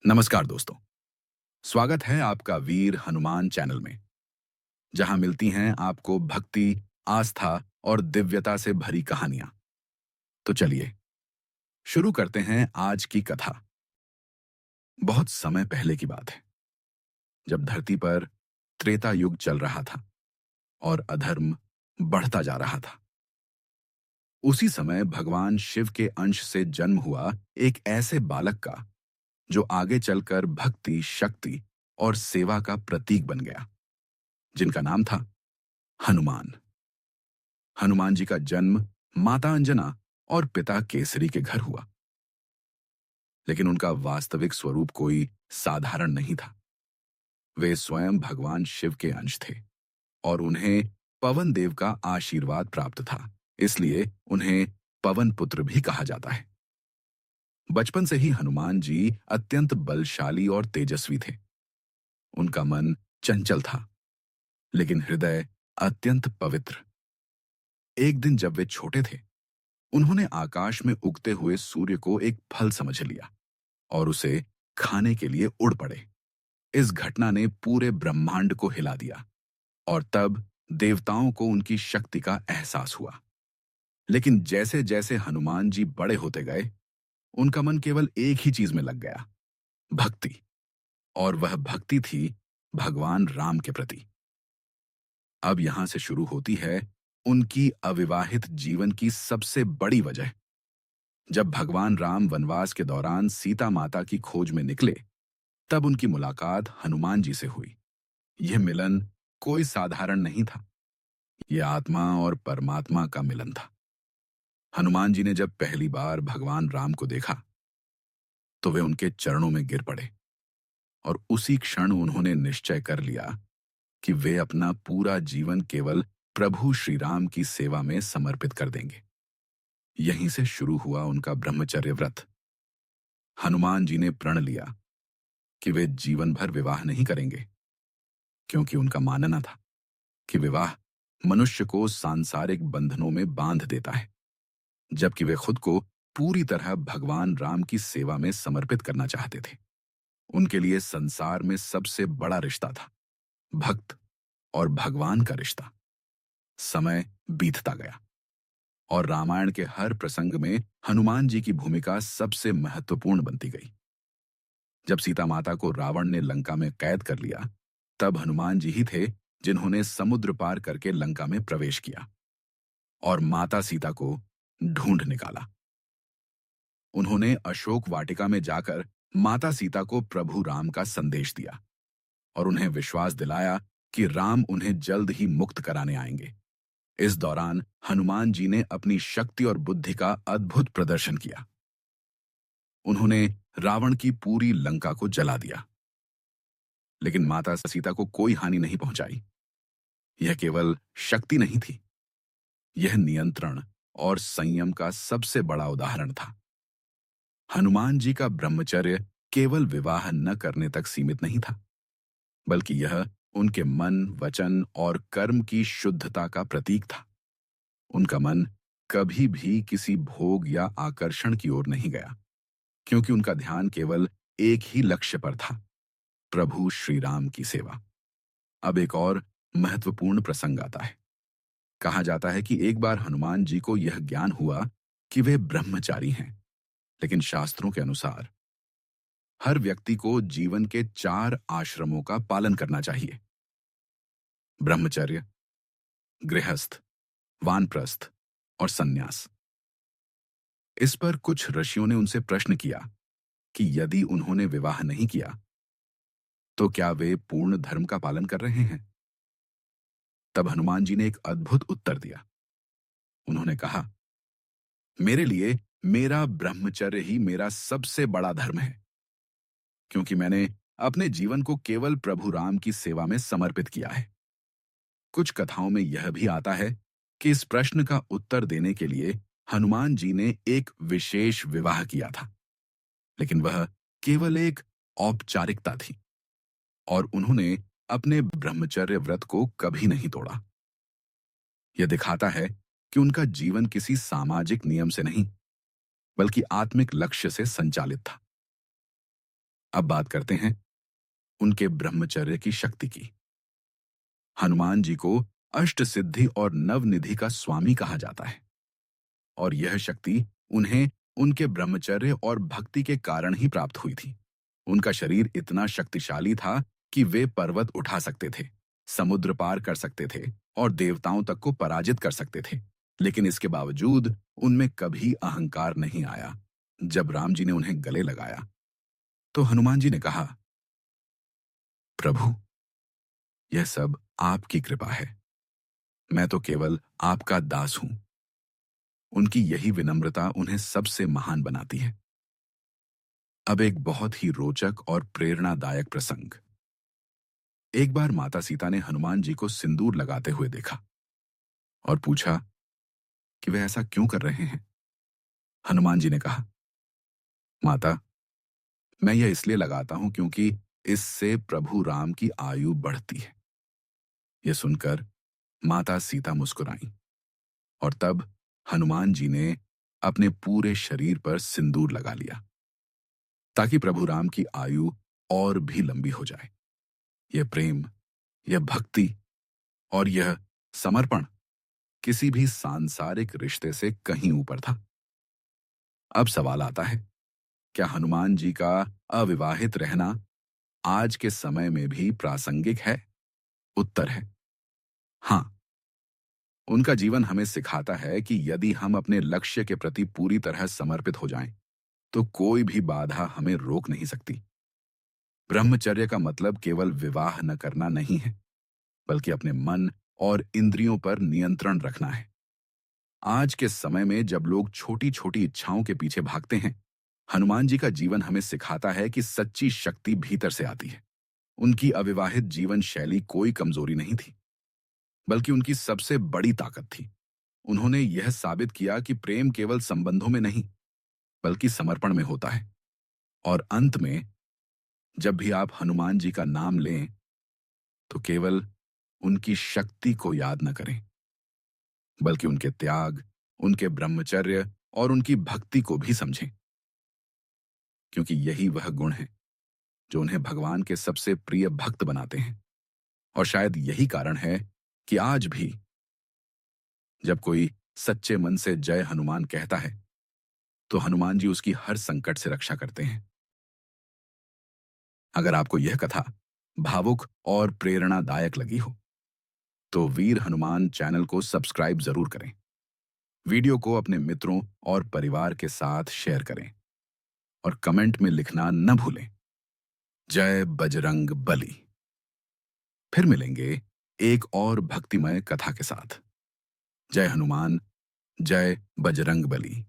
नमस्कार दोस्तों। स्वागत है आपका वीर हनुमान चैनल में, जहां मिलती हैं आपको भक्ति, आस्था और दिव्यता से भरी कहानियां। तो चलिए शुरू करते हैं आज की कथा। बहुत समय पहले की बात है, जब धरती पर त्रेता युग चल रहा था और अधर्म बढ़ता जा रहा था। उसी समय भगवान शिव के अंश से जन्म हुआ एक ऐसे बालक का जो आगे चलकर भक्ति, शक्ति और सेवा का प्रतीक बन गया, जिनका नाम था हनुमान। हनुमान जी का जन्म माता अंजना और पिता केसरी के घर हुआ, लेकिन उनका वास्तविक स्वरूप कोई साधारण नहीं था। वे स्वयं भगवान शिव के अंश थे और उन्हें पवन देव का आशीर्वाद प्राप्त था, इसलिए उन्हें पवन पुत्र भी कहा जाता है। बचपन से ही हनुमान जी अत्यंत बलशाली और तेजस्वी थे। उनका मन चंचल था, लेकिन हृदय अत्यंत पवित्र। एक दिन जब वे छोटे थे, उन्होंने आकाश में उगते हुए सूर्य को एक फल समझ लिया और उसे खाने के लिए उड़ पड़े। इस घटना ने पूरे ब्रह्मांड को हिला दिया और तब देवताओं को उनकी शक्ति का एहसास हुआ। लेकिन जैसे जैसे हनुमान जी बड़े होते गए, उनका मन केवल एक ही चीज में लग गया, भक्ति। और वह भक्ति थी भगवान राम के प्रति। अब यहां से शुरू होती है उनकी अविवाहित जीवन की सबसे बड़ी वजह। जब भगवान राम वनवास के दौरान सीता माता की खोज में निकले, तब उनकी मुलाकात हनुमान जी से हुई। यह मिलन कोई साधारण नहीं था, यह आत्मा और परमात्मा का मिलन था। हनुमान जी ने जब पहली बार भगवान राम को देखा, तो वे उनके चरणों में गिर पड़े और उसी क्षण उन्होंने निश्चय कर लिया कि वे अपना पूरा जीवन केवल प्रभु श्री राम की सेवा में समर्पित कर देंगे। यहीं से शुरू हुआ उनका ब्रह्मचर्य व्रत। हनुमान जी ने प्रण लिया कि वे जीवन भर विवाह नहीं करेंगे, क्योंकि उनका मानना था कि विवाह मनुष्य को सांसारिक बंधनों में बांध देता है, जबकि वे खुद को पूरी तरह भगवान राम की सेवा में समर्पित करना चाहते थे। उनके लिए संसार में सबसे बड़ा रिश्ता था भक्त और भगवान का रिश्ता। समय बीतता गया और रामायण के हर प्रसंग में हनुमान जी की भूमिका सबसे महत्वपूर्ण बनती गई। जब सीता माता को रावण ने लंका में कैद कर लिया, तब हनुमान जी ही थे जिन्होंने समुद्र पार करके लंका में प्रवेश किया और माता सीता को ढूंढ निकाला। उन्होंने अशोक वाटिका में जाकर माता सीता को प्रभु राम का संदेश दिया और उन्हें विश्वास दिलाया कि राम उन्हें जल्द ही मुक्त कराने आएंगे। इस दौरान हनुमान जी ने अपनी शक्ति और बुद्धि का अद्भुत प्रदर्शन किया। उन्होंने रावण की पूरी लंका को जला दिया, लेकिन माता सीता को कोई हानि नहीं पहुंचाई। यह केवल शक्ति नहीं थी, यह नियंत्रण और संयम का सबसे बड़ा उदाहरण था। हनुमान जी का ब्रह्मचर्य केवल विवाह न करने तक सीमित नहीं था, बल्कि यह उनके मन, वचन और कर्म की शुद्धता का प्रतीक था। उनका मन कभी भी किसी भोग या आकर्षण की ओर नहीं गया, क्योंकि उनका ध्यान केवल एक ही लक्ष्य पर था, प्रभु श्री राम की सेवा। अब एक और महत्वपूर्ण प्रसंग आता है। कहा जाता है कि एक बार हनुमान जी को यह ज्ञान हुआ कि वे ब्रह्मचारी हैं, लेकिन शास्त्रों के अनुसार हर व्यक्ति को जीवन के 4 आश्रमों का पालन करना चाहिए: ब्रह्मचर्य, गृहस्थ, वानप्रस्थ और सन्यास। इस पर कुछ ऋषियों ने उनसे प्रश्न किया कि यदि उन्होंने विवाह नहीं किया, तो क्या वे पूर्ण धर्म का पालन कर रहे हैं? तब हनुमान जी ने एक अद्भुत उत्तर दिया। उन्होंने कहा, मेरे लिए मेरा ब्रह्मचर्य ही मेरा सबसे बड़ा धर्म है, क्योंकि मैंने अपने जीवन को केवल प्रभु राम की सेवा में समर्पित किया है। कुछ कथाओं में यह भी आता है कि इस प्रश्न का उत्तर देने के लिए हनुमान जी ने एक विशेष विवाह किया था, लेकिन वह केवल एक औपचारिकता थी और उन्होंने अपने ब्रह्मचर्य व्रत को कभी नहीं तोड़ा। यह दिखाता है कि उनका जीवन किसी सामाजिक नियम से नहीं, बल्कि आत्मिक लक्ष्य से संचालित था। अब बात करते हैं उनके ब्रह्मचर्य की शक्ति की। हनुमान जी को अष्ट सिद्धि और नवनिधि का स्वामी कहा जाता है और यह शक्ति उन्हें उनके ब्रह्मचर्य और भक्ति के कारण ही प्राप्त हुई थी। उनका शरीर इतना शक्तिशाली था कि वे पर्वत उठा सकते थे, समुद्र पार कर सकते थे और देवताओं तक को पराजित कर सकते थे। लेकिन इसके बावजूद उनमें कभी अहंकार नहीं आया। जब राम जी ने उन्हें गले लगाया तो हनुमान जी ने कहा, प्रभु, यह सब आपकी कृपा है, मैं तो केवल आपका दास हूं। उनकी यही विनम्रता उन्हें सबसे महान बनाती है। अब एक बहुत ही रोचक और प्रेरणादायक प्रसंग। एक बार माता सीता ने हनुमान जी को सिंदूर लगाते हुए देखा और पूछा कि वे ऐसा क्यों कर रहे हैं। हनुमान जी ने कहा, माता, मैं यह इसलिए लगाता हूं क्योंकि इससे प्रभु राम की आयु बढ़ती है। यह सुनकर माता सीता मुस्कुराईं और तब हनुमान जी ने अपने पूरे शरीर पर सिंदूर लगा लिया ताकि प्रभु राम की आयु और भी लंबी हो जाए। यह प्रेम, यह भक्ति और यह समर्पण किसी भी सांसारिक रिश्ते से कहीं ऊपर था। अब सवाल आता है, क्या हनुमान जी का अविवाहित रहना आज के समय में भी प्रासंगिक है? उत्तर है हाँ। उनका जीवन हमें सिखाता है कि यदि हम अपने लक्ष्य के प्रति पूरी तरह समर्पित हो जाएं, तो कोई भी बाधा हमें रोक नहीं सकती। ब्रह्मचर्य का मतलब केवल विवाह न करना नहीं है, बल्कि अपने मन और इंद्रियों पर नियंत्रण रखना है। आज के समय में जब लोग छोटी छोटी इच्छाओं के पीछे भागते हैं, हनुमान जी का जीवन हमें सिखाता है कि सच्ची शक्ति भीतर से आती है। उनकी अविवाहित जीवन शैली कोई कमजोरी नहीं थी, बल्कि उनकी सबसे बड़ी ताकत थी। उन्होंने यह साबित किया कि प्रेम केवल संबंधों में नहीं, बल्कि समर्पण में होता है। और अंत में, जब भी आप हनुमान जी का नाम लें, तो केवल उनकी शक्ति को याद न करें, बल्कि उनके त्याग, उनके ब्रह्मचर्य और उनकी भक्ति को भी समझें, क्योंकि यही वह गुण है जो उन्हें भगवान के सबसे प्रिय भक्त बनाते हैं। और शायद यही कारण है कि आज भी जब कोई सच्चे मन से जय हनुमान कहता है, तो हनुमान जी उसकी हर संकट से रक्षा करते हैं। अगर आपको यह कथा भावुक और प्रेरणादायक लगी हो, तो वीर हनुमान चैनल को सब्सक्राइब जरूर करें। वीडियो को अपने मित्रों और परिवार के साथ शेयर करें और कमेंट में लिखना न भूलें, जय बजरंग बली। फिर मिलेंगे एक और भक्तिमय कथा के साथ। जय हनुमान, जय बजरंग बली।